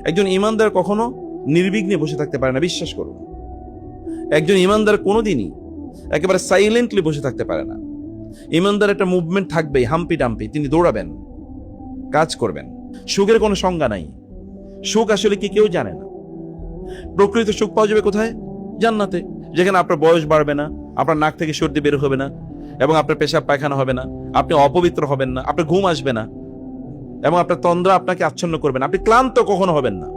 একজন ইমানদার কখনো নির্বিঘ্নে বসে থাকতে পারে না, বিশ্বাস করুন। একজন ইমানদার কোনোদিনই একেবারে সাইলেন্টলি বসে থাকতে পারে না। ইমানদার একটা মুভমেন্ট থাকবেই, হাম্পি ডাম্পি, তিনি দৌড়াবেন, কাজ করবেন। সুখের কোনো সংজ্ঞা নাই। সুখ আসলে কি কেউ জানে না। প্রকৃত সুখ পাওয়া যাবে কোথায়? জান্নাতে, যেখানে আপনার বয়স বাড়বে না, আপনার নাক থেকে সর্দি বের হবে না, এবং আপনার পেশাব পায়খানা হবে না, আপনি অপবিত্র হবেন না, আপনার ঘুম আসবে না, এবং আপনার তন্দ্রা আপনাকে আচ্ছন্ন করবে না, আপনি ক্লান্ত কখনো হবেন না,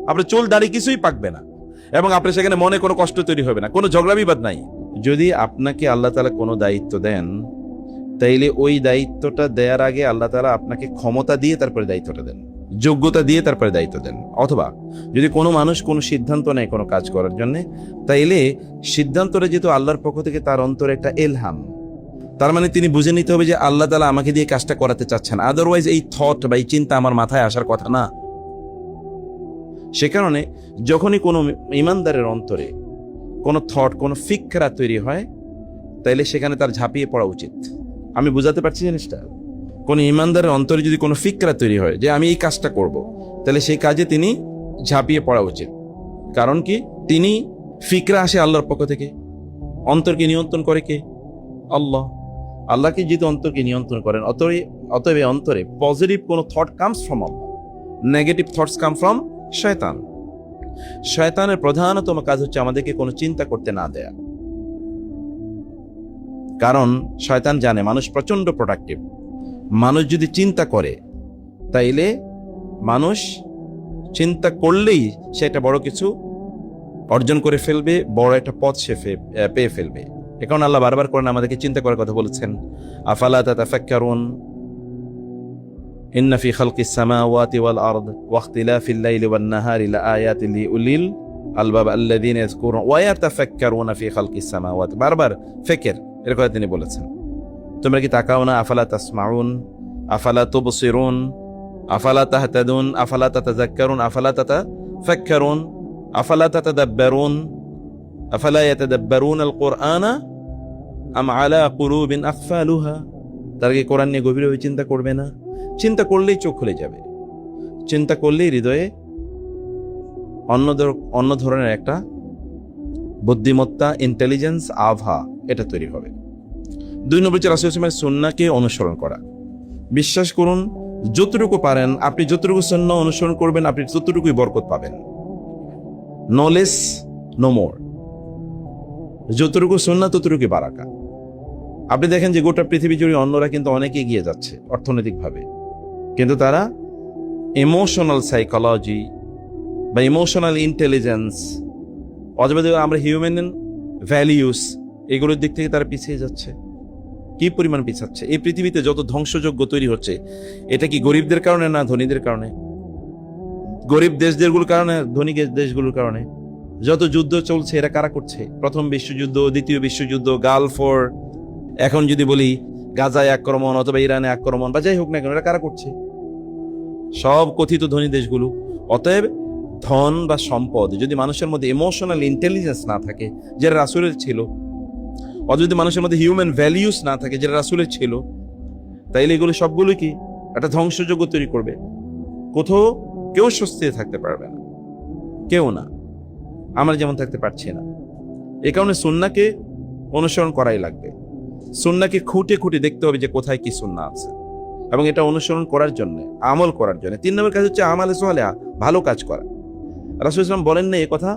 আপনার চুল দাড়ি কিছুই পাকবে না, এবং আপনার সেখানে মনে কোনো কষ্ট তৈরি হবে না, কোনো ঝগড়া বিবাদ নাই। যদি আপনাকে আল্লাহ তাআলা কোনো দায়িত্ব দেন, তাইলে ওই দায়িত্বটা দেওয়ার আগে আল্লাহ তাআলা আপনাকে ক্ষমতা দিয়ে তারপরে দায়িত্বটা দেন, যোগ্যতা দিয়ে তারপরে দায়িত্ব দেন। অথবা যদি কোনো মানুষ কোনো সিদ্ধান্ত নেয় কোনো কাজ করার জন্য, তাইলে সিদ্ধান্তটা যেহেতু আল্লাহর পক্ষ থেকে, তার অন্তরে একটা এলহাম, তার মানে তিনি বুঝে নিতে হবে যে আল্লাহ তাআলা আমাকে দিয়ে কাজটা করাতে চাচ্ছেন, আদারওয়াইজ এই থট বা এই চিন্তা আমার মাথায় আসার কথা না। সে কারণে যখনই কোনো ইমানদারের অন্তরে কোনো থট, কোনো ফিকরা তৈরি হয়, তাইলে সেখানে তার ঝাঁপিয়ে পড়া উচিত। আমি বুঝাতে পারছি জিনিসটা? কোন ইমানদারের অন্তরে যদি কোনো ফিকরা তৈরি হয় যে আমি এই কাজটা করব, তাহলে সেই কাজে তিনি ঝাঁপিয়ে পড়া উচিত। কারণ কি? তিনি ফিকরা আসে আল্লাহর পক্ষ থেকে, অন্তরকে নিয়ন্ত্রণ করে কে? আল্লাহ। আল্লাহকে যেহেতু অন্তরকে নিয়ন্ত্রণ করেন, অতএব অন্তরে পজিটিভ কোনো thought comes from Allah, negative thoughts come from শয়তান। শয়তানের প্রধানতম কাজ হচ্ছে আমাদেরকে কোনো চিন্তা করতে না দেয়া। কারণ শয়তান জানে মানুষ প্রচন্ড প্রোডাক্টিভ। মানুষ যদি চিন্তা করে, তাইলে মানুষ চিন্তা করলেই সে একটা বড় কিছু অর্জন করে ফেলবে, বড় একটা পথ সে পেয়ে ফেলবে। এ কারণে আল্লাহ বারবার করেন আমাদেরকে চিন্তা করার কথা বলেছেন, আফালা তাতাফাক্কারুন ইন্না ফি খালকিস সামাওয়াতি ওয়াল আরদ ওয়া ইখতিলাফিল লাইলি ওয়ান নাহারি লাআয়াতিন লিউলিল আলবাব আল্লাযীনা ইয়াযকুরুনা ওয়া ইয়াতাফাক্কারুনা ফি খালকিস সামাওয়াতি। বারবার ফিকির এর কথা তিনি বলেছেন। তোমরা কি তাকাও না? আফালা তাসমাউন, আফালা তুবসিরুন, আফালা তাহতাদুন, আফালা তাতাযাক্কারুন, আফালা তাতাফাক্কারুন, আফালা তাতাদাব্বারুন, আফালা ইয়াতাদাব্বারুন আল কুরআনা আম আলা কুলুবিন আকফালুহা। তারা কি কোরআন নিয়ে গভীরভাবে চিন্তা করবে না? চিন্তা করলেই চোখ খুলে যাবে, চিন্তা করলেই হৃদয়ে অন্য ধরনের একটা বুদ্ধিমত্তা, ইন্টেলিজেন্স, আভা এটা তৈরি হবে। 2 নম্বর হচ্ছে রাসূল সাল্লাল্লাহু আলাইহি ওয়াসাল্লামের সুন্নাহকে অনুসরণ করা। বিশ্বাস করুন, যতটুকু পারেন আপনি যতটুকু সুন্নাহ অনুসরণ করবেন, আপনি ততটুকুই বরকত পাবেন। No less no more. যতটুকু সুন্নাহ ততটুকুই বারাকা। আপনি দেখেন যে গোটা পৃথিবী জুড়ে অন্যরা কিন্তু অনেক এগিয়ে যাচ্ছে অর্থনৈতিকভাবে, কিন্তু তারা ইমোশনাল সাইকোলজি বা ইমোশনাল ইন্টেলিজেন্স, অথবা আমরা হিউম্যান ভ্যালিউস, এগুলোর দিক থেকে তারা পিছিয়ে যাচ্ছে। কি পরিমাণ পিছাচ্ছে! এই পৃথিবীতে যত ধ্বংসযজ্ঞ তৈরি হচ্ছে, এটা কি গরিবদের কারণে না ধনীদের কারণে? গরিব দেশগুলোর কারণে, ধনী দেশগুলোর কারণে। যত যুদ্ধ চলছে এরা কারা করছে? প্রথম বিশ্বযুদ্ধ, দ্বিতীয় বিশ্বযুদ্ধ, গালফ ওয়ার, এখন যদি বলি গাজায় আক্রমণ অথবা ইরানে আক্রমণ বা যাই হোক না কেন, এরা কারা করছে? সব কথিত ধনী দেশগুলো। অতএব ধন বা সম্পদ যদি মানুষের মধ্যে ইমোশনাল ইন্টেলিজেন্স না থাকে, যেটা রাসূলের ছিল, অথবা যদি মানুষের মধ্যে হিউম্যান ভ্যালিউস না থাকে, যেটা রাসূলের ছিল, তাইলে এগুলো সবগুলো কি একটা ধ্বংসযজ্ঞ তৈরি করবে। কোথাও কেউ স্বস্তিতে থাকতে পারবে না, কেউ না। আমরা যেমন থাকতে পারছি না। এই কারণে সুন্নাহকে অনুসরণ করাই লাগবে। সুন্নাহকে খুঁটে খুঁটে দেখতে হবে যে কোথায় কি সুন্নাহ আছে, এবং এটা অনুসরণ করার জন্য, আমল করার জন্য। 3 নম্বর কাজ হচ্ছে আমালে সালেহা, ভালো কাজ করা। রাসূল সাল্লাল্লাহু আলাইহি ওয়াসাল্লাম বলেন না এই কথা,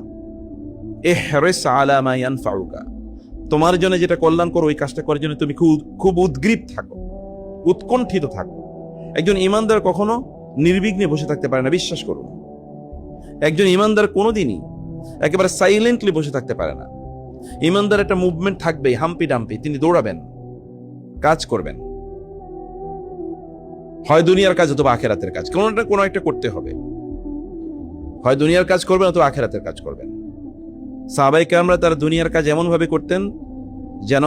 ইহরিস আলা মা ইয়ানফাউকা, তোমার জন্য যেটা কল্যাণ করো ওই কাজটা করার জন্য তুমি খুব উদ্গ্রীব থাকো, উৎকণ্ঠিত থাকো। একজন ইমানদার কখনো নির্বিঘ্নে বসে থাকতে পারে না, বিশ্বাস করুন। একজন ইমানদার কোনোদিনই একেবারে সাইলেন্টলি বসে থাকতে পারে না। ইমানদার একটা মুভমেন্ট থাকবেই, হাম্পি ডাম্পি, তিনি দৌড়াবেন, কাজ করবেন। হয় দুনিয়ার কাজ অথবা আখিরাতের কাজ, কোনো একটা করতে হবে। হয় দুনিয়ার কাজ করবেন অথবা আখিরাতের কাজ করবেন। সাহাবায়ে কেরামরা তারা দুনিয়ার কাজ এমন ভাবে করতেন যেন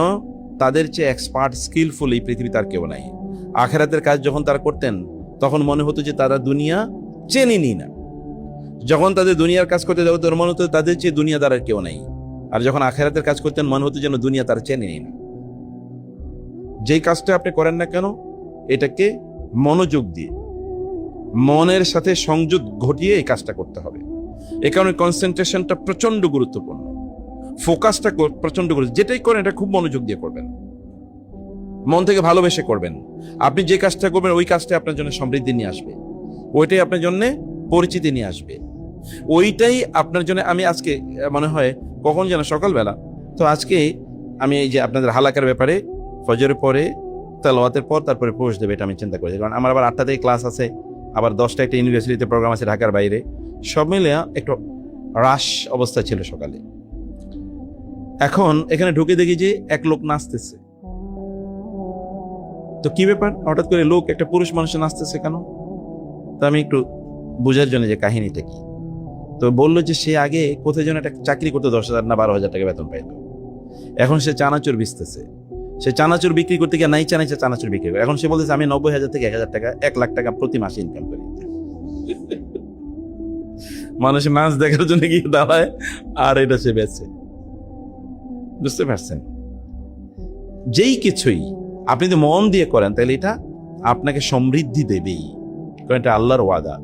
তাদের চেয়ে এক্সপার্ট, স্কিলফুল এই পৃথিবীতে আর কেউ নাই। আখিরাতের কাজ যখন তারা করতেন, তখন মনে হতো যে তারা দুনিয়া চেনেনি না। যখন তাদের দুনিয়ার কাজ করতে যাওয়া, মনে হতো তাদের চেয়ে দুনিয়াদার আর কেউ নাই। আর যখন আখিরাতের কাজ করতেন, মনে হতো যেন দুনিয়া তারা চেনেনি না। যেই কাজটা আপনি করেন না কেন, এটাকে মনোযোগ দিয়ে মনের সাথে সংযোগ ঘটিয়ে এই কাজটা করতে হবে। এ কারণে কনসেন্ট্রেশনটা প্রচন্ড গুরুত্বপূর্ণ, ফোকাসটা প্রচন্ড গুরুত্ব। যেটাই করেন এটা খুব মনোযোগ দিয়ে করবেন, মন থেকে ভালোবেসে করবেন। আপনি যে কাজটা করবেন ওই কাজটা আপনার জন্য সমৃদ্ধি নিয়ে আসবে, ওইটাই আপনার জন্য পরিচিতি নিয়ে আসবে, ওইটাই আপনার জন্য। আমি আজকে মনে হয় কখন যেন সকালবেলা, তো আজকে আমি এই যে আপনাদের হালাকার ব্যাপারে ফজরের পরে তেলাওয়াতের পর তারপরে পোস্ট দেবে, এটা আমি চিন্তা করেছি। কারণ আমার আবার 8টা থেকে ক্লাস আছে, আবার 10টা একটা ইউনিভার্সিটিতে প্রোগ্রাম আছে ঢাকার বাইরে, সব মিলে একটু রাশ অবস্থা ছিল সকালে। এখন এখানে ঢুকে দেখি যে এক লোক নাচতেছে। তো কি ব্যাপার, হঠাৎ করে লোক, একটা পুরুষ মানুষ নাচতেছে কেন? তো আমি একটু বোঝার জন্য যে কাহিনীটা কি, তো বললো যে সে আগে কোথায় যেন একটা চাকরি করতে 10,000 না 12,000 টাকা বেতন পাইত, এখন সে চানাচুর বেচতেছে। সে চানাচুর বিক্রি করতে গিয়ে নাই চানাচুর বিক্রি করে, এখন সে বলতেছে আমি 90,000 থেকে 1,000 টাকা 1 লাখ টাকা প্রতি মাসে ইনকাম করি। মানুষ নাচ দেখার জন্য গিয়ে দাঁড়ায় আর এটা সে বেচে। বুঝতে পারছেন? যেই কিছুই আপনি যদি মন দিয়ে করেন তাহলে এটা আপনাকে সমৃদ্ধি দেবেই, কারণ এটা আল্লাহর ওয়াদা।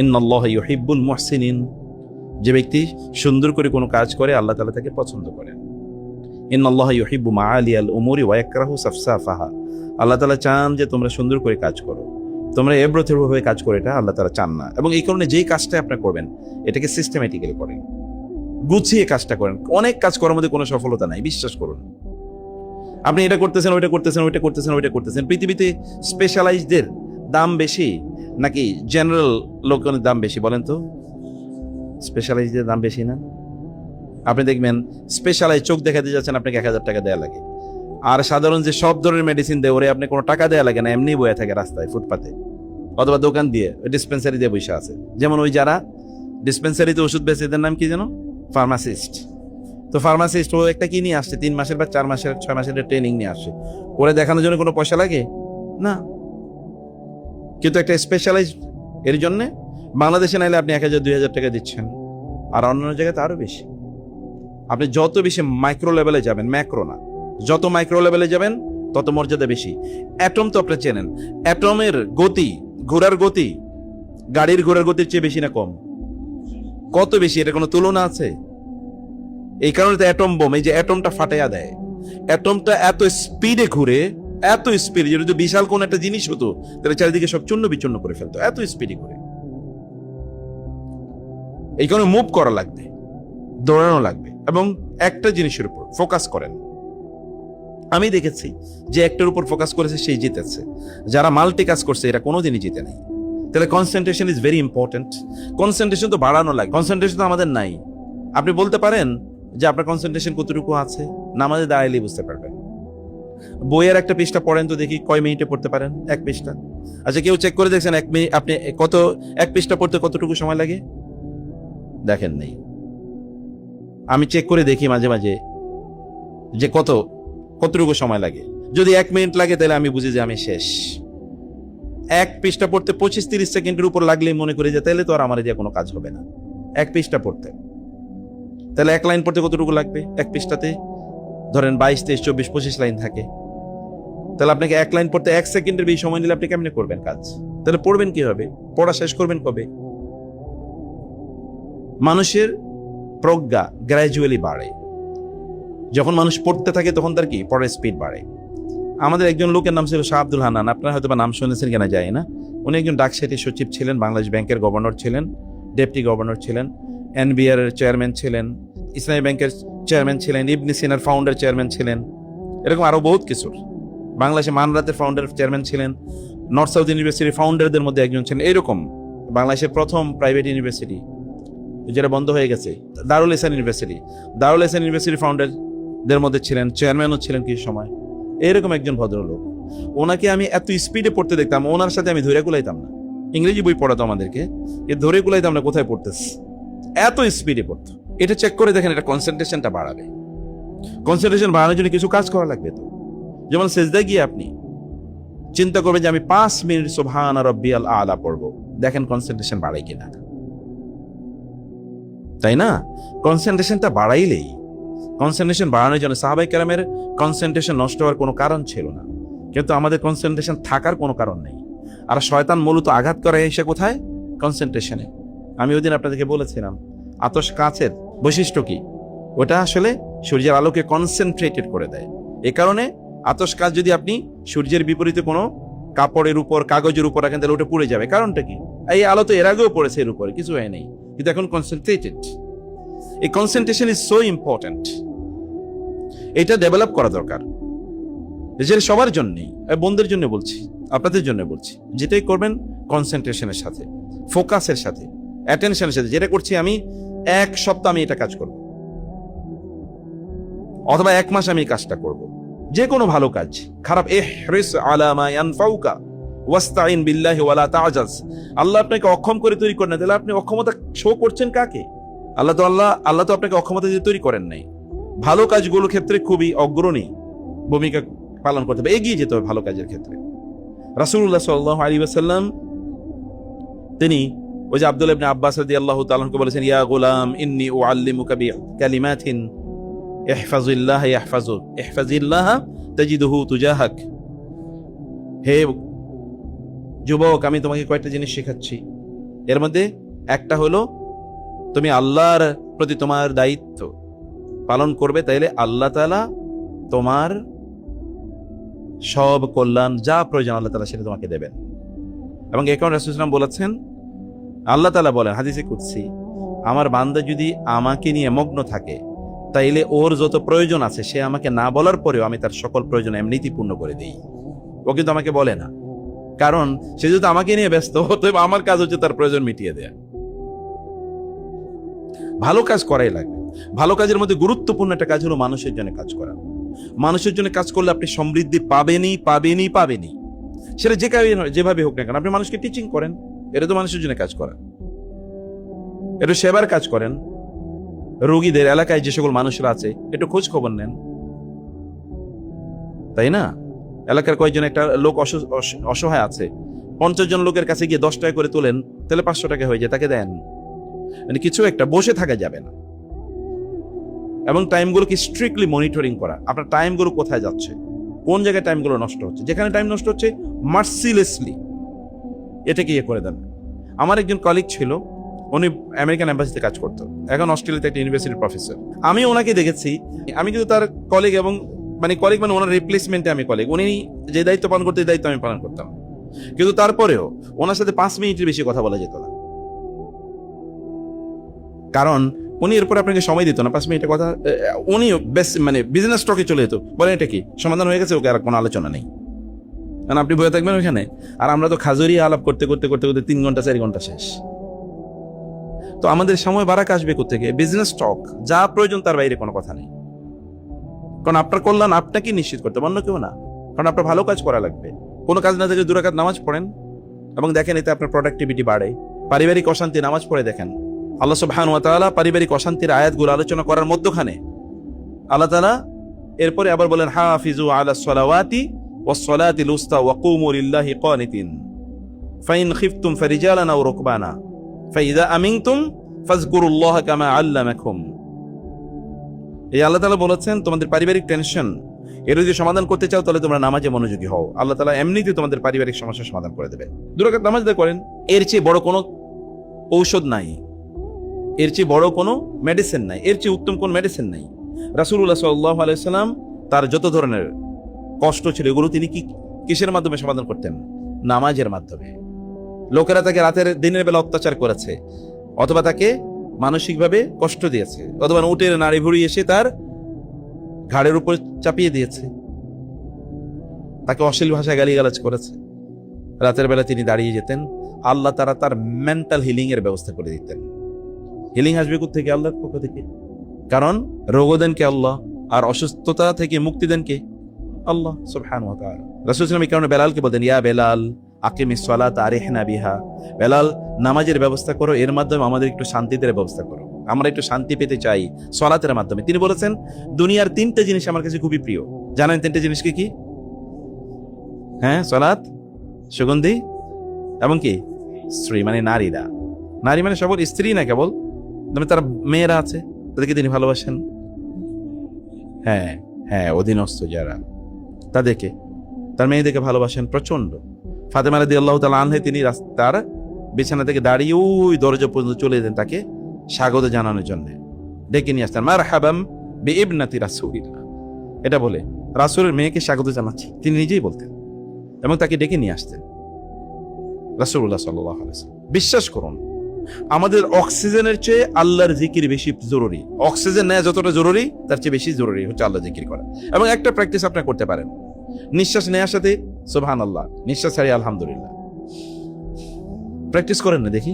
ইন্নাল্লাহা ইউহিব্বুল মুহসিনিন, যে ব্যক্তি সুন্দর করে কোনো কাজ করে আল্লাহ তাআলা তাকে পছন্দ করেন। ইন্নাল্লাহা ইউহিব্বু মাআলিয়াল উমুরি ওয়া ইয়াকরাহু সাফসাফাহা, আল্লাহ তাআলা চান যে তোমরা সুন্দর করে কাজ করো, তোমরা এবড়োথেবড়োভাবে কাজ করো, এটা আল্লাহ তাআলা চান না। এবং এই কারণে যেই কাজটা আপনি করবেন এটাকে সিস্টেমেটিক্যালি করেন, গুছিয়ে কাজটা করেন। অনেক কাজ করার মধ্যে কোনো সফলতা নাই, বিশ্বাস করুন। আপনি এটা করতেছেন, ওইটা করতেছেন, ওইটা করতেছেন, ওইটা করতেছেন। পৃথিবীতে স্পেশালাইজদের দাম বেশি নাকি জেনারেল লোকের দাম বেশি বলেন তো? স্পেশালাইজদের দাম বেশি না? আপনি দেখবেন স্পেশালাইজ চোখ দেখাতে যাচ্ছেন, আপনাকে 1,000 টাকা দেওয়া লাগে। আর সাধারণ যে সব ধরনের মেডিসিন দেয় ওরে আপনি কোনো টাকা দেওয়া লাগে না, এমনি বয়ে থাকে রাস্তায় ফুটপাতে অথবা দোকান দিয়ে, ডিসপেন্সারি দিয়ে বসে আছে। যেমন ওই যারা ডিসপেন্সারিতে ওষুধ বেচে এদের নাম কি যেন? ফার্মাসিস্ট। তো ফার্মাসিস্ট ও একটা কি নিয়ে আসছে, 3 মাসের বা 4 মাসের 6 মাসের ট্রেনিং নিয়ে আসছে, ওরে দেখানোর জন্য কোনো পয়সা লাগে না। কিন্তু একটা স্পেশালাইজ এর জন্য বাংলাদেশে নাইলে আপনি 1,000 2,000 টাকা দিচ্ছেন, আর অন্যান্য জায়গাতে আরো বেশি। আপনি যত বেশি মাইক্রো লেভেলে যাবেন, ম্যাক্রো না, যত মাইক্রো লেভেলে যাবেন তত মর্যাদা বেশি। অ্যাটম তো আপনি চেনেন, অ্যাটমের গতি, ঘোরার গতি গাড়ির ঘোরার গতির চেয়ে বেশি না কম? কত বেশি, এটা কোনো তুলনা আছে? এই কারণে তো অ্যাটম বোম, এই যে অ্যাটমটা ফাটাইয়া দেয়, অ্যাটমটা এত স্পিডে ঘুরে, এত স্পিড, যদি বিশাল কোন একটা জিনিস হতো তাহলে চারিদিকে সব চূর্ণ বিচূর্ণ করে ফেলতো, এত স্পিডে ঘুরে। এই কারণে মুভ করা লাগবে, দৌড়ানো লাগবে, এবং একটা জিনিসের উপর ফোকাস করেন। আমি দেখেছি যে একটার উপর ফোকাস করেছে সেই জিতেছে, যারা মাল্টি কাজ করছে এরা কোনোদিনই জিতে নাই। তাহলে concentration is very important. Concentration তো বাড়ানো লাগে, কনসেন্ট্রেশন তো আমাদের নাই। আপনি বলতে পারেন যে আপনার কনসেন্ট্রেশন কতটুকু আছে, নামাজে দাঁড়াইলেই বুঝতে পারবেন। বইয়ের একটা পৃষ্ঠা পড়েন তো দেখি, কয় মিনিটে পড়তে পারেন এক পৃষ্ঠা? আচ্ছা, কেউ চেক করে দেখছেন 1 মিনিট আপনি কত, এক পৃষ্ঠা পড়তে কতটুকু সময় লাগে? দেখেন নেই। আমি চেক করে দেখি মাঝে মাঝে যে কতটুকু সময় লাগে। যদি 1 মিনিট লাগে তাহলে আমি বুঝি যে আমি শেষ। এক পৃষ্ঠা পড়তে 25-30 সেকেন্ডের উপর লাগলেই মনে করি যে তাহলে তো আর আমার দিয়ে কোনো কাজ হবে না। এক পৃষ্ঠা পড়তে তাহলে 1 লাইন পড়তে কতটুকু লাগবে? এক পৃষ্ঠাতে ধরেন 22, 23, 24, 25 লাইন থাকে। তাহলে আপনাকে 1 লাইন পড়তে 1 সেকেন্ডের বেশি সময় নিলে আপনি কেমনে করবেন কাজ? তাহলে পড়বেন কিভাবে? পড়া শেষ করবেন কবে? মানুষের প্রজ্ঞা গ্র্যাজুয়ালি বাড়ে, যখন মানুষ পড়তে থাকে তখন তার কি পড়ার স্পিড বাড়ে। আমাদের একজন লোকের নাম ছিল শাহ আব্দুল হান্নান, আপনারা হয়তো বা নাম শুনেছেন কিনা জানি না। উনি একজন ডাকসাইটি সচিব ছিলেন, বাংলাদেশ ব্যাংকের গভর্নর ছিলেন, ডেপুটি গভর্নর ছিলেন, এনবিআর এর চেয়ারম্যান ছিলেন, ইসলামী ব্যাংকের চেয়ারম্যান ছিলেন, ইবনে সিনার ফাউন্ডার চেয়ারম্যান ছিলেন, এরকম আরো বহুত কিছুর। বাংলাদেশে মানরাতের ফাউন্ডার চেয়ারম্যান ছিলেন, নর্থ সাউথ ইউনিভার্সিটির ফাউন্ডারদের মধ্যে একজন ছিলেন। এরকম বাংলাদেশের প্রথম প্রাইভেট ইউনিভার্সিটি যেটা বন্ধ হয়ে গেছে, দারুল ইহসান ইউনিভার্সিটি, দারুল ইহসান ইউনিভার্সিটির ফাউন্ডারদের মধ্যে ছিলেন, চেয়ারম্যানও ছিলেন কিছু সময়। এরকম একজন ভদ্রলোক, ওনাকে আমি এত স্পিডে পড়তে দেখতাম, ওনার সাথে আমি ধরে কুলাইতাম না। ইংরেজি বই পড়াতো আমাদেরকে, ধরে কুলাইতাম না কোথায় পড়তেছ, এত স্পিডে পড়তো। এটা চেক করে দেখেন, এটা কনসেন্ট্রেশনটা বাড়াবে। কনসেন্ট্রেশন বাড়ানোর জন্য কিছু কাজ করা লাগবে। তো যেমন সেজদায় গিয়ে আপনি চিন্তা করবেন যে আমি 5 মিনিট সুবহান রাব্বিয়াল আলা পড়বো, দেখেন কনসেন্ট্রেশন বাড়াই কিনা, তাই না? কনসেন্ট্রেশনটা বাড়াইলেই, কনসেন্ট্রেশন বাড়ানোর জন্য সাহাবায়ে কেরামের কনসেন্ট্রেশন নষ্ট হওয়ার কোনো কারণ ছিল না, কিন্তু আমাদের কনসেন্ট্রেশন থাকার কোনো কারণ নেই। আর শয়তান মূলত আঘাত করে এসে কোথায়? কনসেন্ট্রেশনে। আমি ওই দিন আপনাদেরকে বলেছিলাম আতশ কাচের বৈশিষ্ট্য কি, ওটা আসলে সূর্যের আলোকে কনসেন্ট্রেটেড করে দেয়। এ কারণে আতশ কাচ যদি আপনি সূর্যের বিপরীতে কোনো কাপড়ের উপর, কাগজের উপর রাখেন, তাহলে ওটা পুড়ে যাবে। কারণটা কি? এই আলো তো এর আগেও পড়েছে এর উপরে, কিছু হয় নেই, কিন্তু এখন কনসেন্ট্রেটেড। এই কনসেন্ট্রেশন ইজ সো ইম্পর্টেন্ট। এটা ডেভেলপ করা দরকার, যেটা সবার জন্যই, বন্ধুদের জন্য বলছি, আপনাদের জন্য বলছি। যেটাই করবেন কনসেন্ট্রেশনের সাথে, ফোকাসের সাথে, অ্যাটেনশনের সাথে। যেটা করছি আমি 1 সপ্তাহ আমি এটা কাজ করব, অথবা 1 মাস আমি এই কাজটা করব, যে কোনো ভালো কাজ। খারাপ, ইহরিস আলা মা ইয়ানফাউকা ওয়াস্তাইন বিল্লাহি ওয়ালা তাআজাজ। আল্লাহ আপনাকে অক্ষম করে তৈরি করেন না, তাহলে আপনি অক্ষমতা শো করছেন কাকে? আল্লাহ তো আপনাকে অক্ষমতা দিয়ে তৈরি করেন নাই। ভালো কাজগুলোর ক্ষেত্রে খুবই অগ্রণী ভূমিকা পালন করতে হবে, এগিয়ে যেতে হবে ভালো কাজের ক্ষেত্রে। রাসূলুল্লাহ সাল্লাল্লাহু আলাইহি ওয়াসাল্লাম তিনি ওই যে আব্দুল্লাহ ইবনে আব্বাস রাদিয়াল্লাহু তাআলা আনহু বলেছেন, ইয়া গোলাম ইন্নী উআল্লিমুকা বিকালিমাতিন ইহফাজিল্লাহ ইয়াহফাজুক ইহফাজিল্লাহ তাজিদুহু তুজাহাক। হে যুবক, আমি তোমাকে কয়েকটা জিনিস শেখাচ্ছি, এর মধ্যে একটা হলো তুমি আল্লাহর প্রতি তোমার দায়িত্ব পালন করবে, তাইলে আল্লাহ তাআলা তোমার সব কল্যাণ যা প্রয়োজন আল্লাহ তাআলা সেটা তোমাকে দেবেন। এবং এই কারণে রাসূল সাল্লাল্লাহু আলাইহি ওয়াসাল্লাম বলেছেন, আল্লাহ তাআলা বলেন হাদিসে কুদসি, আমার বান্দা যদি আমাকে নিয়ে মগ্ন থাকে, তাইলে ওর যত প্রয়োজন আছে সে আমাকে না বলার পরেও আমি তার সকল প্রয়োজন এমনিতেই পূর্ণ করে দিই। ও কিন্তু আমাকে বলে না, কারণ সে যদি আমাকে নিয়ে ব্যস্ত হতো, আমার কাজ হচ্ছে তার প্রয়োজন মিটিয়ে দেয়া। ভালো কাজ করাই লাগবে। ভালো কাজের মধ্যে গুরুত্বপূর্ণ একটা কাজ হলো মানুষের জন্য কাজ করা। মানুষের জন্য কাজ করলে আপনি সমৃদ্ধি পাবেনই। সেটা যেভাবে হোক না কেন। আপনি মানুষকে টিচিং করেন, এটা তো মানুষের জন্য কাজ করা। একটু সেবার কাজ করেন, রোগীদের এলাকায় যে সকল মানুষরা আছে একটু খোঁজ খবর নেন, তাই না? এলাকার কয়েকজন একটা লোক অসহায় আছে, 50 জন লোকের কাছে গিয়ে 10 টাকা করে তোলেন, তাহলে 500 টাকা হয়ে যায়, তাকে দেন। মানে কিছু একটা, বসে থাকা যাবে না। এবং টাইমগুলোকে স্ট্রিক্টলি মনিটরিং করা, আপনার টাইমগুলো কোথায় যাচ্ছে, কোন জায়গায় টাইমগুলো নষ্ট হচ্ছে। যেখানে টাইম নষ্ট হচ্ছে মার্সিলেসলি এটাকে ইয়ে করে দেন। আমার একজন কলিগ ছিল, উনি আমেরিকান এম্বাসিতে কাজ করতো, এখন অস্ট্রেলিয়াতে একটা ইউনিভার্সিটির প্রফেসর। আমি ওনাকে দেখেছি, আমি কিন্তু তার কলিগ, এবং কলিগ মানে ওনার রিপ্লেসমেন্টে আমি কলিগ। উনি যে দায়িত্ব পালন করতে, এই দায়িত্ব আমি পালন করতাম, কিন্তু তারপরেও ওনার সাথে 5 মিনিটের বেশি কথা বলা যেত না, কারণ উনি এরপর আপনাকে সময় দিত না। 5 মিনিটের কথা উনি বেশ বিজনেস টকে চলে যেত, বলেন এটা কি সমাধান হয়ে গেছে, ওকে আর কোনো আলোচনা নেই, কারণ আপনি বয়ে থাকবেন ওইখানে। আর আমরা তো খাজুরি আলাপ করতে 3 ঘন্টা 4 ঘন্টা শেষ। তো আমাদের সময় বারাক আসবে কোত্থেকে? বিজনেস টক, যা প্রয়োজন তার বাইরে কোনো কথা নেই। কারণ আপনার কল্যাণ আপনাকে নিশ্চিত করতে, অন্য কেউ না। কারণ আপনার ভালো কাজ করা লাগবে। কোনো কাজ না থেকে 2 রাকাত নামাজ পড়েন এবং দেখেন এতে আপনার প্রোডাক্টিভিটি বাড়ে। পারিবারিক অশান্তি, নামাজ পড়ে দেখেন। আল্লাহ সুবহানাহু ওয়া তাআলা পারিবারিক অশান্তির আয়াতগুলো আলোচনা করার মধ্যখানে আল্লাহ তাআলা এরপরে আবার বলেন, হাফিজু আলাস সালাওয়াতি ওয়াস সালাতিল উস্তা ওয়া কুমু লিল্লাহি কানিতিন ফাইন খিফতুম ফারিজালান আও রুকবানা ফাইযা আমিনতুম ফাযকুরুল্লাহা কামা আল্লামাকুম। এই আল্লাহ তাআলা বলেছেন, তোমাদের পারিবারিক টেনশন এর যদি সমাধান করতে চাও, তাহলে তোমরা নামাজে মনোযোগী হও। আল্লাহ তাআলা এমনিতেই তোমাদের পারিবারিক সমস্যার সমাধান করে দেবে। 2 রাকাত নামাজ আদায় করেন, এর চেয়ে বড় কোনো ঔষধ নাই, এর চেয়ে বড় কোনো মেডিসিন নাই, এর চেয়ে উত্তম কোন মেডিসিন নাই। রাসূলুল্লাহ সাল্লাল্লাহু আলাইহি ওয়াসাল্লাম তার যত ধরনের কষ্ট ছিল, এগুলো তিনি কিসের মাধ্যমে সমাধান করতেন? নামাজের মাধ্যমে। লোকেরা তাকে দিনের বেলা অত্যাচার করেছে, অথবা তাকে মানসিকভাবে কষ্ট দিয়েছে, অথবা উটের নাড়ি ভুড়ি এসে তার ঘাড়ের উপর চাপিয়ে দিয়েছে, তাকে অশ্লীল ভাষায় গালিগালাজ করেছে। রাতের বেলা তিনি দাঁড়িয়ে যেতেন, আল্লাহ তার মেন্টাল হিলিং এর ব্যবস্থা করে দিতেন। হিলিং আসবে কোত্থেকে? আল্লাহর পক্ষ থেকে। কারণ রোগও দেন কে? আল্লাহ। আর অসুস্থতা থেকে মুক্তি দেন কে? আল্লাহ সুবহানাহু ওয়া তাআলা। রাসূল সাল্লাল্লাহু আলাইহি ওয়াসাল্লাম এই কারণে বেলালকে বলতেন, ইয়া বেলাল আকিমিস সালাত আরিহনা বিহা। বেলাল, নামাজের ব্যবস্থা করো, এর মাধ্যমে আমাদের একটু শান্তিতে ব্যবস্থা করো, আমরা একটু শান্তি পেতে চাই সালাতের মাধ্যমে। তিনি বলেছেন, দুনিয়ার 3টে জিনিস আমার কাছে খুবই প্রিয়। জানেন 3টে জিনিস কি কি? হ্যাঁ, সালাত, সুগন্ধি এবং কি? স্ত্রী, নারীরা। নারী সবল স্ত্রী না, কেবল তার মেয়েরা আছে, তাদেরকে তিনি ভালোবাসেন। হ্যাঁ, অধীনস্থ যারা, তাদেরকে, তার মেয়েদেরকে ভালোবাসেন প্রচন্ড। ফাতেমা রাদিয়াল্লাহু তাআলা আনহা তিনি তার বিছানা থেকে দাঁড়িয়ে ওই দরজা পর্যন্ত চলে যেতেন তাকে স্বাগত জানানোর জন্য, ডেকে নিয়ে আসতেন, মারহাবাম বিইবনাতি রাসূলিল্লাহ, এটা বলে রাসূলের মেয়েকে স্বাগত জানাচ্ছি, তিনি নিজেই বলতেন এবং তাকে ডেকে নিয়ে আসতেন রাসূলুল্লাহ সাল্লাল্লাহু আলাইহি ওয়াসাল্লাম। বিশ্বাস করুন, আমাদের অক্সিজেনের চেয়ে আল্লাহর জিকির বেশি জরুরি। অক্সিজেন নেওয়া যতটা জরুরি তার চেয়ে বেশি জরুরি হচ্ছে আল্লাহ জিকির করা। এবং একটা প্র্যাকটিস আপনি করতে পারেন, নিঃশ্বাস নেওয়ার সাথে সুবহানাল্লাহ, নিঃশ্বাস ছাড়িয়ে আলহামদুলিল্লাহ। প্র্যাকটিস করেন না দেখি,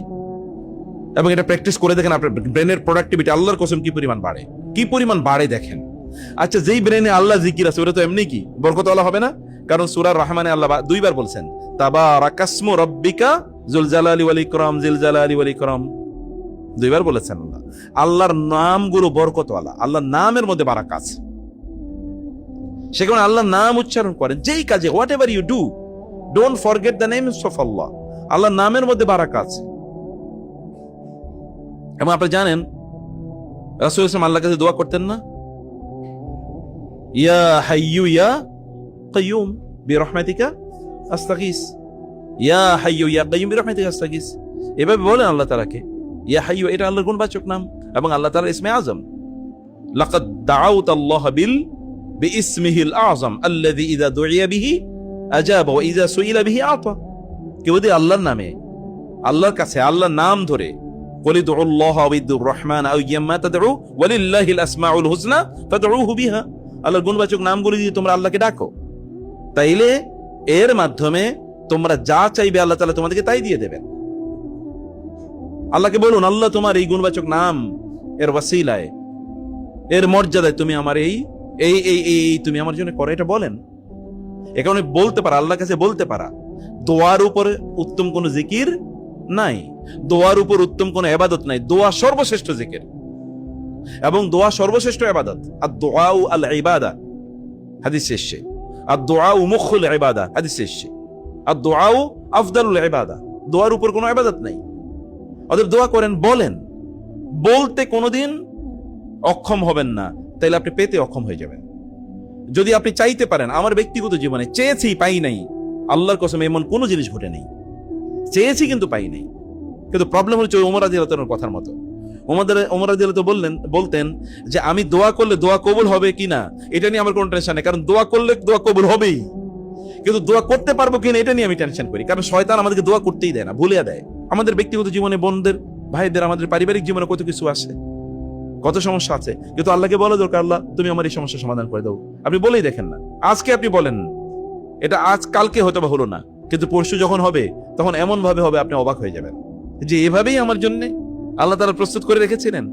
এবং এটা প্র্যাকটিস করে দেখেন আপনার ব্রেনের প্রোডাক্টিভিটি আল্লাহর কসম কি পরিমাণ বাড়ে, কি পরিমাণ বাড়ে দেখেন। আচ্ছা, যেই ব্রেনে আল্লাহ জিকির আছে ওটা তো এমনি কি বরকতওয়ালা হবে না? কারণ সূরা রহমানে আল্লাহ দুইবার বলছেন তাবারাকাসমু রাব্বিকা যুল জালালি ওয়াল ইকরাম, জিল জালালি ওয়াল ইকরাম, দুইবার বলেছেন আল্লাহ। আল্লাহর নামগুলো বরকতওয়ালা, আল্লাহর নামের মধ্যে বারাকা আছে। সেখানে আল্লাহর নাম উচ্চারণ করেন যেই কাজে, whatever you do, don't forget the names of Allah. আল্লাহর নামের মধ্যে বারাকা আছে। এবং আপনি জানেন রাসূল সাল্লাল্লাহু আলাইহি ওয়াসাল্লাম আল্লাহর কাছে দোয়া করতেন না, ইয়া হাইয়্যু ইয়া কাইয়্যুম বিরহমাতিকা আস্তাগীস, ইয়া হাইয়্যু ইয়া কাইয়্যুম বিরহমাতিকা আস্তাগীস, এভাবে বলেন আল্লাহ তাআলাকে। ইয়া হাইয়্যু এটা আল্লাহর গুণবাচক নাম এবং আল্লাহ তাআলার ইসমে আযম। লাকাদ দাআউতাল্লাহ বিইসমিহিল আযম আল্লাযী ইযা দুইয়া বিহি আজাবা ওয়া ইযা সুইলা বিহি আতা। কেউ যদি আল্লাহর নামে, আল্লাহর কাছে আল্লাহর নাম ধরে, কুল উদউল্লাহ আও উদউর রহমান আও ইয়াম্মা তাদউ ওয়ালিল্লাহিল আসমাউল হুসনা ফাদউহু বিহা, আল্লাহর গুণবাচক নামগুলো দিয়ে তোমরা আল্লাহকে ডাকো, তাইলে এর মাধ্যমে তোমরা যা চাইবে আল্লাহ তাআলা তোমাদেরকে তাই দিয়ে দেবেন। আল্লাহকে বলুন, আল্লাহ তোমার এই গুণবাচক নাম এর ওয়াসিলায়, এর মর্যাদায় তুমি আমার এই এই এই এই তুমি আমার জন্য করো, এটা বলেন। এ কারণে বলতে পারা, আল্লাহর কাছে বলতে পারা, দোয়ার উপর উত্তম কোন জিকির নাই, দোয়ার উপর উত্তম কোন ইবাদত নাই। দোয়া সর্বশ্রেষ্ঠ জিকির এবং দোয়া সর্বশ্রেষ্ঠ ইবাদত। আদ-দুআউ আল ইবাদা, হাদিস এসেছে। আদ-দুআউ মুখুল ইবাদা, হাদিস এসেছে। আদ-দুআউ আফদালুল ইবাদা, দোয়ার উপর কোনো ইবাদত নাই। অতএব দোয়া করেন, বলেন। বলতে কোনোদিন অক্ষম হবেন না, তাইলে আপনি পেতে অক্ষম হয়ে যাবেন। যদি আপনি চাইতে পারেন, আমার ব্যক্তিগত জীবনে চেয়েছি পাই নাই, আল্লাহর কসম এমন কোনো জিনিস ঘটে নেই। চেয়েছি কিন্তু পাই নাই। কিন্তু প্রবলেম হচ্ছে ওই ওমর রাদিয়াল্লাহু তাআলার কথার মতো। ওমর রাদিয়াল্লাহু বলতেন যে আমি দোয়া করলে দোয়া কবুল হবে কিনা এটা নিয়ে আমার কোনো টেনশন নেই, কারণ দোয়া করলে দোয়া কবুল হবেই। কিন্তু দোয়া করতে পারবো কিনা এটা নিয়ে আমি টেনশন করি, কারণ শয়তান আমাদেরকে দোয়া করতেই দেয় না, ভুলিয়ে দেয়। আমাদের ব্যক্তিগত জীবনে, বোনদের, ভাইদের, আমাদের পারিবারিক জীবনে কত কিছু আসে, কত সমস্যা আছে, কিন্তু আল্লাহকে বলা দরকার, আল্লাহ তুমি আমার এই সমস্যার সমাধান করে দাও। আপনি বলেই দেখেন না, আজকে আপনি বলেন, এটা আজ কালকে হয়তো বা হলো না, কিন্তু পরশু যখন হবে তখন এমন ভাবে হবে আপনি অবাক হয়ে যাবেন যে এভাবেই আমার জন্য আল্লাহ তাআলা প্রস্তুত করে রেখেছিলেন,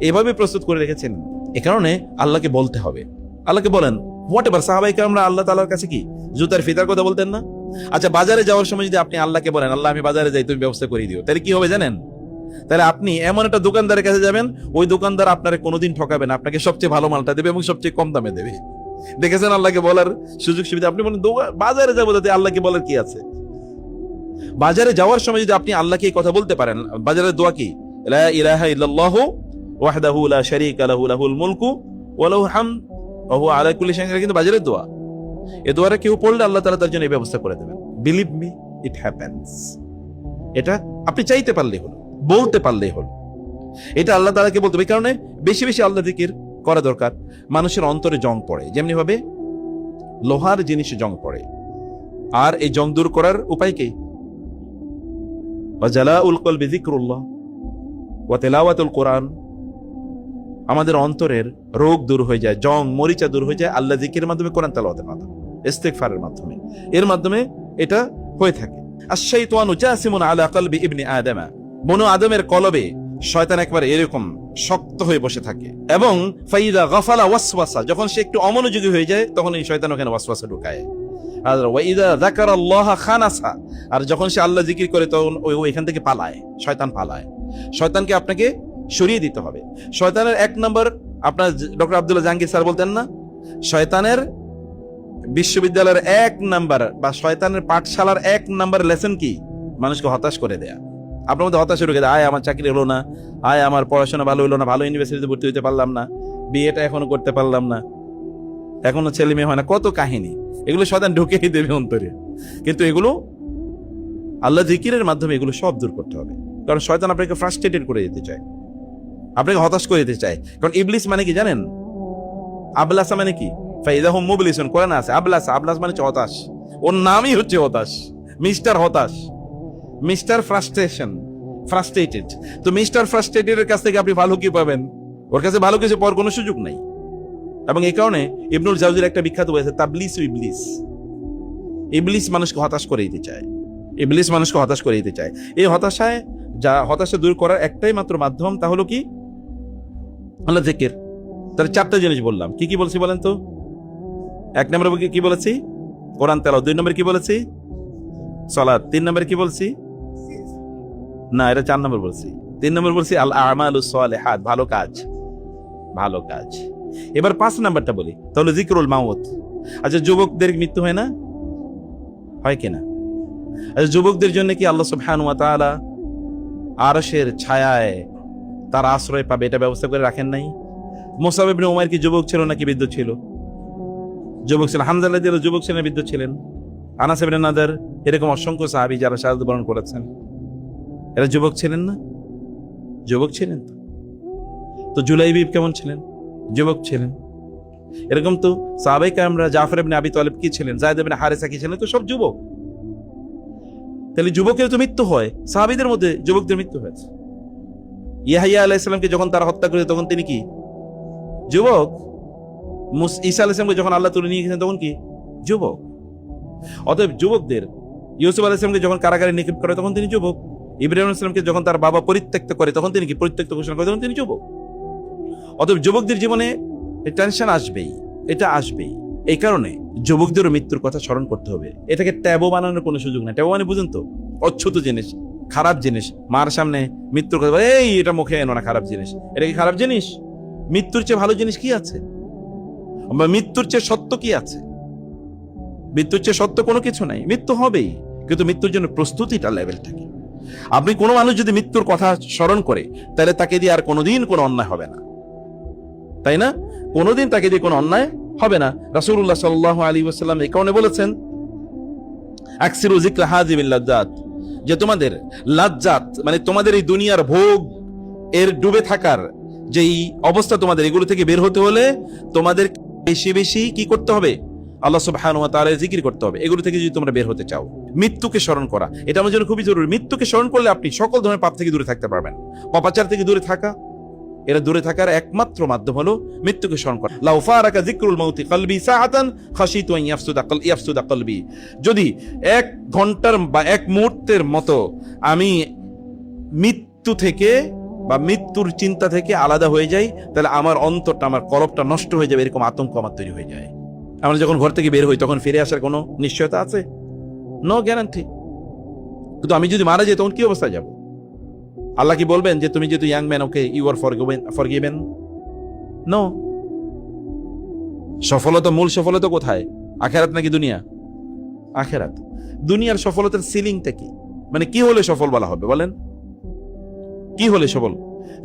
এভাবে প্রস্তুত করে রেখেছেন। এ কারণে আল্লাহকে বলতে হবে। আল্লাহকে বলেন, হোয়াট এভার। সাহাবায়ে কেরামরা আল্লাহ তাআলার কাছে কি জুতার ফিতার কথা বলতেন না? আচ্ছা, বাজারে যাওয়ার সময় যদি আপনি আল্লাহকে বলেন, আল্লাহ আমি বাজারে যাই, তুমি ব্যবস্থা করে দিও, তাহলে কি হবে জানেন? তাহলে আপনি এমন একটা দোকানদারের কাছে যাবেন, ওই দোকানদার আপনাকে কোনোদিন ঠকাবে না, আপনাকে সবচেয়ে ভালো মালটা দেবে এবং সবচেয়ে কম দামে দেবে। দেখেছেন আল্লাহকে বলার সুযোগ সুবিধা। আপনি বলেন বাজারে যাবো, তাতে আল্লাহকে বলার কি আছে? বাজারে যাওয়ার সময় যদি আপনি আল্লাহকে এই কথা বলতে পারেন, বাজারের দোয়া কি? লা ইলাহা ইল্লাল্লাহু ওয়াহদাহু লা শারীকা লাহু লাহুল মুলকু ওয়া লাহুল হামদ ওয়া হুয়া আলা কুল্লি শাইইন, কিন্তু বাজারের দোয়া। এই দোয়াটা কেউ পড়লে আল্লাহ তাআলা তার জন্য এই ব্যবস্থা করে দেবেন। Believe me, it happens. এটা আপনি চাইতে পারলেই হলো, বলতে পারলেই হলো। এটা আল্লাহ তাআলাকে বলতে হবে। এই কারণে বেশি বেশি আল্লাহ জিকির করা দরকার। মানুষের অন্তরে জং পড়ে, যেমনি ভাবে লোহার জিনিসে জং পড়ে, আর এই জং দূর করার উপায় কি? ওয়াজালাউল কলবি যিকরুল্লাহ ওয়া তিলাওয়াতুল কোরআন। আমাদের অন্তরের রোগ দূর হয়ে যায়, জং মরিচা দূর হয়ে যায় আল্লাহ জিকিরের মাধ্যমে, কোরআন তেলাওয়াতের মাধ্যমে, ইস্তিগফারের মাধ্যমে। এর মাধ্যমে এটা হয়ে থাকে। আশ-শাইতানু জাসিমুন আলা কলবি ইবনি আদম। বনু আদমের কলবে শয়তান একবার এরকম শক্ত হয়ে বসে থাকে। এবং ফাইদা গাফালা ওয়াসওয়াসা, যখন সে একটু অমনোযোগী হয়ে যায় তখন এই শয়তান ওখানে ওয়াসওয়াসা ঢুকায়। আর ওয়াইদা যাকারাল্লাহ খানাসা, আর যখন সে আল্লাহ জিকির করে তখন ওই এখান থেকে পালায়, শয়তান পালায়। শয়তানকে আপনাকে সরিয়ে দিতে হবে। শয়তানের এক নম্বর, আপনার ডক্টর আব্দুল্লাহ জাহাঙ্গীর স্যার বলতেন না, শয়তানের বিশ্ববিদ্যালয়ের এক নাম্বার বা শয়তানের পাঠশালার এক নাম্বার লেসন কি? মানুষকে হতাশ করে দেয়া। আপনার মধ্যে হতাশা ঢুকে দেয়, আয় আমার চাকরি হলো না, আয় আমার পড়াশোনা ভালো হলো না, ভালো ইউনিভার্সিটিতে ভর্তি হতে পারলাম না, বিয়েটা এখনো করতে পারলাম না, এখনো ছেলে মেয়ে হয় না, কত কাহিনী। এগুলো শয়তান ঢুকেই দেবে অন্তরে। কিন্তু এগুলো আল্লাহ জিকিরের মাধ্যমে এগুলো সব দূর করতে হবে, কারণ শয়তান আপনাকে ফ্রাস্ট্রেটেড করে দিতে চায়, আপনাকে হতাশ করে দিতে চায়। কারণ ইবলিস মানে কি জানেন? আবলাসা মানে কি? ফাইদাহুম মুবলিসুন, কোরআনে আছে আবলাস। আবলাস মানে হচ্ছে হতাশ, ওর নামই হচ্ছে হতাশ, মিস্টার হতাশ, মিস্টার ফ্রাস্ট্রেশন, ফ্রাস্ট্রেটেড। তো মিস্টার ফ্রাস্ট্রেটেডের কাছ থেকে আপনি ভালো কি পাবেন? ওর কাছে ভালো কিছু পাওয়ার কোনো সুযোগ নাই। এবং এই কারণে ইবনুল জাওজির একটা বিখ্যাত বই আছে, তাবলিস ইবলিস। ইবলিস মানুষকে হতাশ করে দিতে চায়, ইবলিস মানুষকে হতাশ করে দিতে চায়। এই হতাশা দূর করার একটাই মাত্র মাধ্যম, তা হলো কি? আল্লাহ জিকির। তাহলে 4টা জিনিস বললাম, কি কি বলছি বলেন তো? 1 নম্বরে কি বলেছি? কোরআন তেলাওয়াত। 2 নম্বরে কি বলেছি? সালাত। 3 নম্বরে কি বলছি? না, এটা 4 নম্বর বলছি। 3 নম্বর বলছি আল আমালুস সালিহাত, ভালো কাজ, ভালো কাজ। এবার 5 নাম্বারটা বলি, তাহলে যিকরুল মাউত। আচ্ছা, যুবকদের মৃত্যু হয় না? হয় কিনা? আচ্ছা, যুবকদের জন্য কি আল্লাহ সুবহানাহু ওয়া তাআলা আরশের ছায়ায় তার আশ্রয় পাবে এটা ব্যবস্থা করে রাখেন নাই? মুসাব ইবনে উমাইর কি যুবক ছিল নাকি বৃদ্ধ ছিল? যুবক ছিলেন। হামজা রাদিয়াল্লাহু যুবক ছিলেন, বৃদ্ধ ছিলেন। আনাস ইবনে নাদার, এরকম অসংখ্য সাহাবী যারা শাহাদাত বরণ করেছেন, এরা যুবক ছিলেন না? যুবক ছিলেন। তো জুলাইবিব কেমন ছিলেন? যুবক ছিলেন। এরকম তো সাহাবায়ে কেরামরা, জাফর ইবনে আবি তালিব কি ছিলেন, যায়েদ ইবনে হারেসা কি ছিলেন, তো সব যুবক। তাহলে যুবকের তো মৃত্যু হয়, সাহাবীদের মধ্যে যুবকদের মৃত্যু হয়েছে। ইয়াহইয়া আলাইহিস সালামকে যখন তারা হত্যা করেছে তখন তিনি কি যুবক? ঈসা আলাইহিস সালামকে যখন আল্লাহ তুলে নিয়ে গেছেন তখন কি যুবক? অতএব যুবকদের, ইউসুফ আলাইহিস সালামকে যখন কারাগারে নিক্ষেপ করে তখন তিনি যুবক। ইব্রাহিম আলাইহিস সালামকে যখন তার বাবা পরিত্যক্ত করে তখন তিনি কি পরিত্যক্ত ঘোষণা করে তখন তিনি যুবক। অতএব যুবকদের জীবনে টেনশন আসবেই, এটা আসবেই। এই কারণে যুবকদেরও মৃত্যুর কথা স্মরণ করতে হবে। এটাকে ট্যাবু বানানোর কোনো সুযোগ নাই। ট্যাবু মানে বুঝুন তো, অচ্ছুত জিনিস, খারাপ জিনিস। মার সামনে মৃত্যুর কথা, এই এটা মুখে এনো না, খারাপ জিনিস। এটা কি খারাপ জিনিস? মৃত্যুর চেয়ে ভালো জিনিস কি আছে? মৃত্যুর চেয়ে সত্য কি আছে? মৃত্যুর চেয়ে সত্য কোনো কিছু নাই। মৃত্যু হবেই, কিন্তু মৃত্যুর জন্য প্রস্তুতিটা লেভেল থাকে। আপনি কোনো মানুষ যদি মৃত্যুর কথা স্মরণ করে, তাহলে তাকে দিয়ে আর কোনোদিন কোনো অন্যায় হবে না, তাই না? কোনোদিন তাকে দিয়ে কোনো অন্যায় হবে না। রাসূলুল্লাহ সাল্লাল্লাহু আলাইহি ওয়াসাল্লাম এই কারণে বলেছেন, আকসিরু যিকরা হাযিমিল লাজ্জাত, যে তোমাদের লাজ্জাত মানে তোমাদের এই দুনিয়ার ভোগ এর ডুবে থাকার যেই অবস্থা, তোমাদের এগুলো থেকে বের হতে হলে তোমাদের বেশি বেশি কি করতে হবে? আল্লাহ সুবহানাহু ওয়া তাআলার জিকির করতে হবে। এগুলো থেকে যদি তোমরা বের হতে চাও, মৃত্যুকে স্মরণ করা এটা আমাদের জন্য খুবই জরুরি। মৃত্যুকে স্মরণ করলে আপনি সকল ধরনের পাপ থেকে দূরে থাকতে পারবেন। পাপাচার থেকে দূরে থাকা, এরা দূরে থাকার একমাত্র মাধ্যম হলো মৃত্যুকে স্মরণ করা। লাউ ফারাকা যিকরুল মাউতি কলবি সাআতান খাশিতু আন ইয়াফসুদা কলবি, যদি 1 ঘন্টার বা 1 মুহূর্তের মতো আমি মৃত্যু থেকে বা মৃত্যুর চিন্তা থেকে আলাদা হয়ে যাই, তাহলে আমার অন্তরটা, আমার কলবটা নষ্ট হয়ে যাবে, এরকম আতঙ্ক আমার তৈরি হয়ে যায়। আমরা যখন ঘর থেকে বের হই তখন ফিরে আসার কোনো নিশ্চয়তা আছে? No guarantee. কিন্তু আমি যদি মারা যাই তখন কি অবস্থায় যাব? আল্লাহ কি বলবেন যে তুমি যেহেতু young man, okay you are forgiven? No. সফলতা, মূল সফলতা কোথায়? আখেরাত নাকি দুনিয়া? আখেরাত। দুনিয়ার সফলতার সিলিংটা কি? মানে কি হলে সফল বলা হবে বলেন? কি হলে সফল?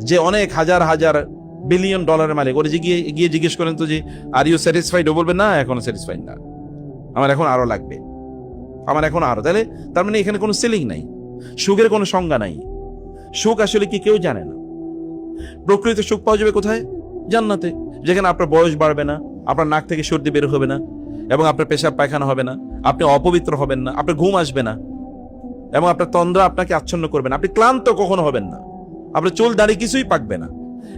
যে অনেক হাজার হাজার বিলিয়ন ডলারের মালিক, ওরে গিয়ে জিজ্ঞেস করেন তো যে আর ইউ স্যাটিসফাইড, ও বলবে না এখনো স্যাটিসফাইড না, আমার এখন আরো লাগবে, আমার এখন আরো। তাহলে তার মানে এখানে কোনো সিলিং নাই, সুখের কোনো সংজ্ঞা নাই। সুখ আসলে কি কেউ জানে না। প্রকৃত সুখ পাওয়া যাবে কোথায়? জান্নাতে, যেখানে আপনার বয়স বাড়বে না, আপনার নাক থেকে সর্দি বের হবে না, এবং আপনার পেশাব পায়খানা হবে না, আপনি অপবিত্র হবেন না, আপনার ঘুম আসবে না, এবং আপনার তন্দ্রা আপনাকে আচ্ছন্ন করবে না, আপনি ক্লান্ত কখনো হবেন না, আপনার চুল দাড়ি কিছুই পাকবে না,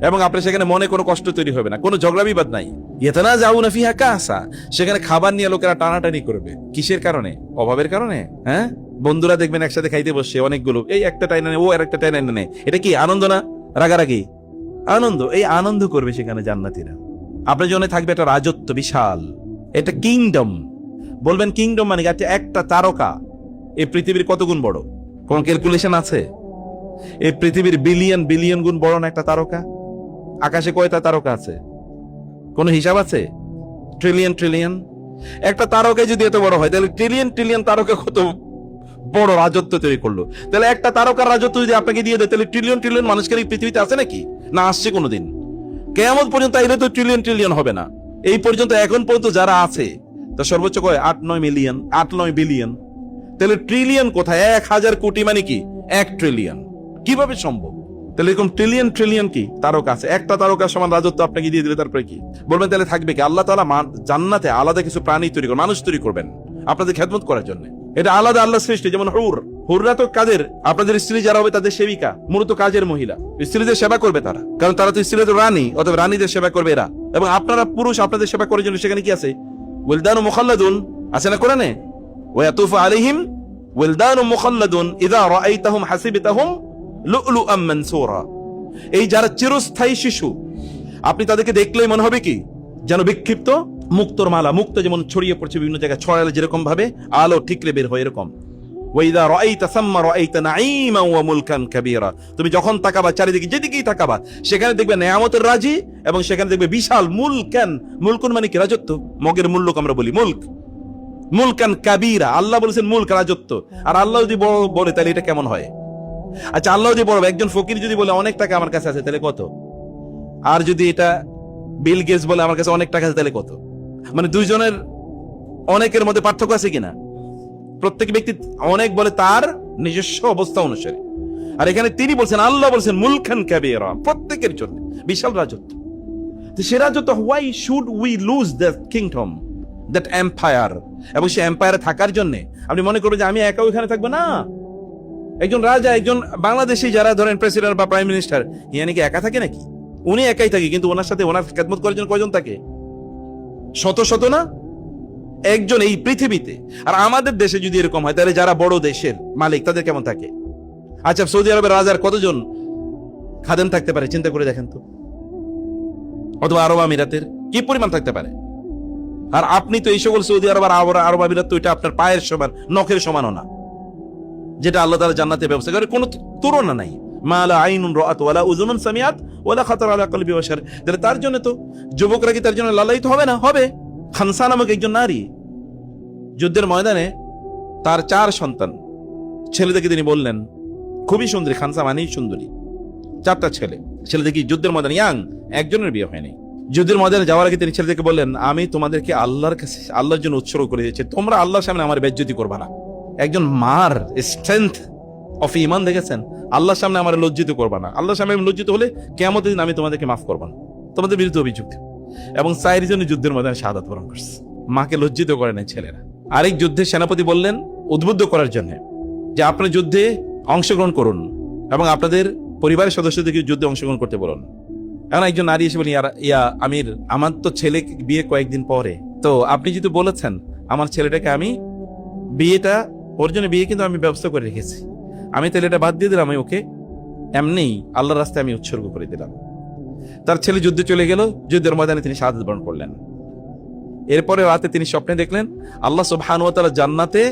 এবং আপনার সেখানে মনে কোনো কষ্ট তৈরি হবে না, কোনো ঝগড়া বিবাদ নাই। ইয়াতানাজাউনা ফিহা কাসা, সেখানে খাবার নিয়ে লোকেরা টানাটানি করবে। কিসের কারণে? অভাবের কারণে। হ্যাঁ, বন্ধুরা দেখবেন একসাথে খাইতে বসে অনেকগুলো, এই একটা টাইনা নেয়, ও আর একটা টাইনা নেয়। এটা কি আনন্দ না রাগারাগি? আনন্দ। এই আনন্দ করবে সেখানে জান্নাতীরা। আপনার জন্য থাকবে একটা রাজত্ব বিশাল, এটা কিংডম। বলবেন কিংডম মানে একটা তারকা এই পৃথিবীর কত গুণ বড়? কোন ক্যালকুলেশন আছে? এই পৃথিবীর বিলিয়ন বিলিয়ন গুণ বড় না একটা তারকা? আকাশে কয়টা তারকা আছে? কোন হিসাব আছে? Trillion trillion. একটা তারকা যদি এত বড় হয়, তাহলে ট্রিলিয়ন ট্রিলিয়ন তারকা কত বড় রাজত্ব তৈরি করলো। তাহলে একটা তারকার রাজত্ব যদি আপনাকে দিয়ে দেয়, তাহলে ট্রিলিয়ন ট্রিলিয়ন মানুষকে এই পৃথিবীতে আছে নাকি? না আসছে কোনোদিন? কিয়ামত পর্যন্ত আইলে তো ট্রিলিয়ন ট্রিলিয়ন হবে না। এই পর্যন্ত এখন পর্যন্ত যারা আছে তা সর্বোচ্চ কয় 8-9 বিলিয়ন। তাহলে ট্রিলিয়ন কোথায়? 1000 কোটি মানে কি 1 ট্রিলিয়ন। কিভাবে সম্ভব? তাহলে এরকম ট্রিলিয়ন কি তারকা আছে? একটা তারকা সমান রাজত্ব আপনাকে দিয়ে দিলে তারপরে কি বলবেন? তাহলে থাকবে কি? আল্লাহ তাআলা জান্নাতে আলাদা কিছু প্রাণী তৈরি করবেন, মানুষ তৈরি করবেন আপনাদের খেদমত করার জন্য। এটা আলাদা আল্লাহ সৃষ্টি। যেমন হুররা তো কাজের, আপনাদের স্ত্রী যারা হবে তাদের সেবিকা, মূলত কাজের মহিলা, স্ত্রীদের সেবা করবে তারা, কারণ তারা তো স্ত্রীদের রানী, অথবা রানীদের সেবা করবে এরা। এবং আপনারা পুরুষ, আপনাদের সেবা করার জন্য সেখানে কি আছে? ওয়ালদানু মুখাল্লাদুন আছে না কোরআনে? ওয়া ইয়াতুফু আলাইহিম ওয়ালদানু মুখাল্লাদুন ইযা রাআইতাহুম হাসিবতাহুম লুলুআম মানসুরা। এই যারা চিরস্থায়ী শিশু, আপনি তাদেরকে দেখলেই মনে হবে কি যেন বিক্ষিপ্ত মুক্তোর মালা। মুক্ত যেমন ছড়িয়ে পড়ছে বিভিন্ন জায়গায়, ছড়ালে যেরকম ভাবে আলো ঠিকরে বের হয় এরকম। ওয়াইদা রাআইতা সাম্মা রাআইতা নাঈমান ওয়া মুলকান কাবীরা। তুমি যখন তাকাবা চারিদিকে, যেদিকেই তাকাবা সেখানে দেখবে নেয়ামতের রাজি, এবং সেখানে দেখবে বিশাল মুলকুন মানে কি? রাজত্ব। মগের মুল্লুক আমরা বলি মুলক, মুলকান কাবীরা। আল্লাহ বলেছেন মুলক, রাজত্ব। আর আল্লাহ যদি বড় বলে তাহলে এটা কেমন হয়? আচ্ছা, আল্লাহ যদি বড়, একজন ফকির যদি বলে অনেক টাকা আমার কাছে আছে তাহলে কত? আর যদি এটা বিল গেটস বলে আমার কাছে অনেক টাকা আছে তাহলে কত? মানে দুইজনের অনেকের মধ্যে পার্থক্য আছে কিনা? প্রত্যেক ব্যক্তি অনেক বলে তার নিজস্ব অবস্থা অনুসারে, আর এখানে তিনি বলছেন, আল্লাহ বলছেন মুলকান কাবীরা, প্রত্যেকের জন্য বিশাল রাজত্ব। তো সে রাজত্ব, why should we loose that kingdom, that empire? এবং সে এম্পায়ারে থাকার জন্য আপনি মনে করবেন যে আমি একা ওইখানে থাকবো না। একজন রাজা, একজন বাংলাদেশি যারা ধরেন প্রেসিডেন্ট বা প্রাইম মিনিস্টার, ইয়ানি কি একা থাকে নাকি? উনি একাই থাকে, কিন্তু ওনার সাথে ওনার খেদমত করার জন্য কয়জন থাকে? শত শত না, একজন এই পৃথিবীতে। আর আমাদের দেশে যদি এরকম হয় তাহলে যারা বড় দেশের মালিক তাদের কেমন থাকে? আচ্ছা, সৌদি আরবের রাজার কতজন খাদেম থাকতে পারে চিন্তা করে দেখেন তো। অথবা আরব আমিরাতের কি পরিমাণ থাকতে পারে? আর আপনি তো এই সকল সৌদি আরব আর আরব আমিরাত তো এটা আপনার পায়ের সমান, নখের সমানও না, যেটা আল্লাহ তাআলা জান্নাতে ব্যবস্থা করে, কোনো তুলনা নাই। মা লা আইনুন রাআত ওয়ালা উযুনুন সামিআত ওয়ালা খাতার আলা কলবি বাশার। তাহলে তার জন্য তো যুবকরা কি তার জন্য লালায়িত হবে না? হবে। খানসা নামক একজন নারী যুদ্ধের ময়দানে তার 4 সন্তান, ছেলেদেরকে তিনি বললেন, খুবই সুন্দরী, খানসা মানেই সুন্দরী, 4টা ছেলে দেখি যুদ্ধের ময়দানে ইয়াং, একজনের বিয়ে হয়নি। যুদ্ধের ময়দানে যাওয়ার আগে তিনি ছেলেদেরকে বললেন, আমি তোমাদেরকে আল্লাহর কাছে, আল্লাহর জন্য উৎসর্গ করে দিয়েছি, তোমরা আল্লাহর সামনে আমার বেজ্জতি করবা না। একজন মার স্ট্রেংথ অফ ইমান দেখেছেন? আল্লাহর সামনে আমার লজ্জিত করবা না। আল্লাহর সামনে লজ্জিত হলে কিয়ামতের দিন আমি তোমাদেরকে মাফ করব না, তোমাদের বিরুদ্ধে অভিযোগ। এবং 4 জন যুদ্ধের ময়দানে শাহাদাত বরণ করছে, মাকে লজ্জিত করে নাই ছেলেরা। আরেক যুদ্ধের সেনাপতি বললেন উদ্বুদ্ধ করার জন্য যে আপনি যুদ্ধে অংশগ্রহণ করুন এবং আপনাদের পরিবারের সদস্যদেরকে যুদ্ধে অংশগ্রহণ করতে বলুন। এখন একজন নারী এসে বলি, ইয়া আমির, আমার তো ছেলে বিয়ে কয়েকদিন পরে, তো আপনি যেহেতু বলেছেন আমার ছেলেটাকে আমি বিয়েটা, ওর জন্য বিয়ে কিন্তু আমি ব্যবস্থা করে রেখেছি, আমি তাহলে এটা বাদ দিয়ে দিলাম, আমি ওকে এমনি আল্লাহর রাস্তায় আমি উৎসর্গ করে দিলাম। তার ছেলে যুদ্ধে চলে গেল, যুদ্ধের ময়দানে তিনি শাহাদাত বরণ করলেন। এরপরে রাতে তিনি স্বপ্নে দেখলেন আল্লাহ সুবহানাহু ওয়া তাআলা জান্নাতে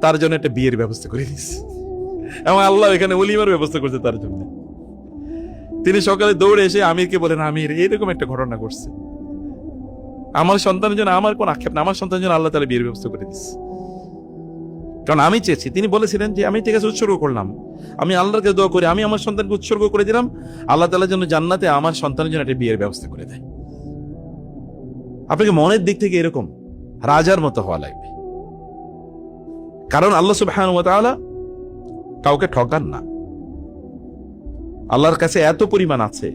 তার জন্য একটা বিয়ের ব্যবস্থা করে দিয়েছে, এবং আল্লাহ এখানে ওলিমার ব্যবস্থা করছে তার জন্য। তিনি সকালে দৌড়ে এসে আমিরকে বলেন, আমির, এরকম একটা ঘটনা ঘটছে, আমার সন্তানের জন্য আমার কোন আক্ষেপ না, আমার সন্তানের জন্য আল্লাহ তাআলা বিয়ের ব্যবস্থা করে দিয়েছে, কারণ আমি চেয়েছি। তিনি বলেছিলেন যে আমি ঠিক আছে উৎসর্গ করলাম, আমি আল্লাহকে দোয়া করি, আমি আমার সন্তানকে উৎসর্গ করে দিলাম, আল্লাহ তাআলার জন্য জান্নাতে আমার সন্তানের জন্য একটা বিয়ের ব্যবস্থা করে দেয়। আপনাকে মনের দিক থেকে এরকম রাজার মতো হওয়া লাগবে, কারণ আল্লাহ সুবহানাহু ওয়া তাআলা কাউকে ঠকান না। আল্লাহর কাছে এত পরিমাণ আছে,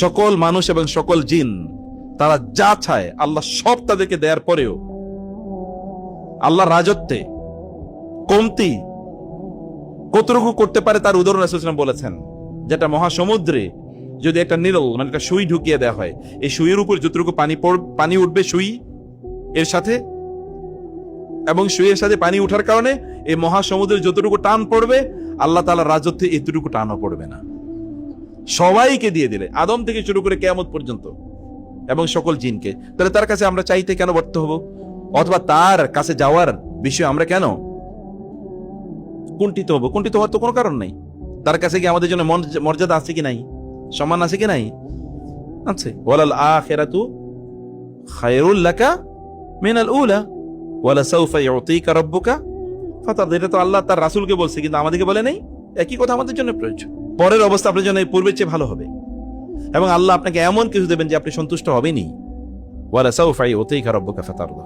সকল মানুষ এবং সকল জিন তারা যা চায় আল্লাহ সব তাদেরকে দেওয়ার পরেও আল্লাহর রাজত্বে কমতি কতটুকু করতে পারে তার উদাহরণ রাসূল সাল্লাল্লাহু আলাইহি ওয়াসাল্লাম বলেছেন। যেটা মহাসমুদ্রে যদি একটা নিরল মানে একটা সুই ঢুকিয়ে দেওয়া হয়, এই সুইয়ের উপর যতটুকু পানি উঠবে সুই এর সাথে, এবং সুইয়ের সাথে পানি উঠার কারণে এই মহাসমুদ্রের যতটুকু টান পড়বে আল্লাহ তাআলার রাজত্বে এতটুকু টানও পড়বে না। সবাইকে দিয়ে দিলে, আদম থেকে শুরু করে কিয়ামত পর্যন্ত এবং সকল জিনকে, তাহলে তার কাছে আমরা চাইতে কেন ব্যর্থ হব? অথবা তার কাছে যাওয়ার বিষয়ে আমরা কেন কুণ্ঠিত হব? কুণ্ঠিত হওয়ার তো কোনো কারণ নাই। তার কাছে কি আমাদের জন্য মর্যাদা আছে কি নাই? সম্মান আছে কি নাই? আছে। ওয়ালাল আখিরাতু খায়রুল লাকা মিনাল উলা ওয়ালা সাউফা ইউতিকা রাব্বুকা ফাতারদা। এটা তো আল্লাহ তার রাসূলকে বলছে, কিন্তু আমাদেরকে বলে নাই। একই কথা আমাদের জন্য প্রয়োজন। পরের অবস্থা আপনার জন্য পূর্বের চেয়ে ভালো হবে, এবং আল্লাহ আপনাকে এমন কিছু দেবেন যে আপনি সন্তুষ্ট হবেনই। ওয়ালা সাউফা ইউতিকা রাব্বুকা ফাতারদা।